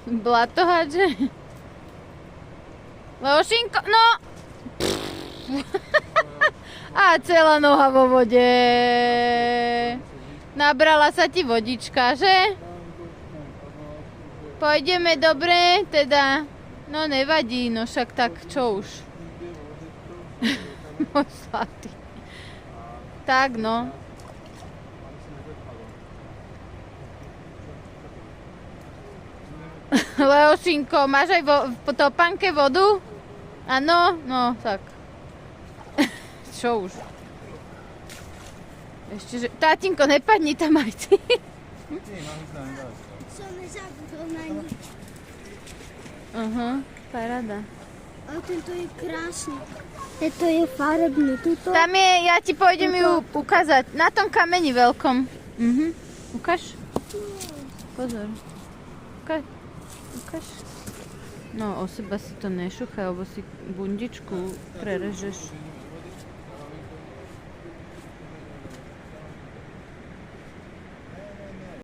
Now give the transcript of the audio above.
Blatohače. Leošinko, no! A celá noha vo vode. Nabrala sa ti vodička, že? Pôjdeme dobre, teda. No nevadí, no však tak čo už. Môj sladý. Tak no. Leošinko, máš aj po topánke vodu? Áno? No, tak. Čo už? Ešte, že... Tátinko, nepadni tam aj ty. Som nezabudol na nič. Paráda. Ale tento je krásny. Tento je farebný. Tuto... Tam je, ja ti pôjdem ju ukázať. Na tom kameni veľkom. Ukáž? Pozor. Ukáž. No, o seba si to nešúchaj, lebo si bundičku prerežeš.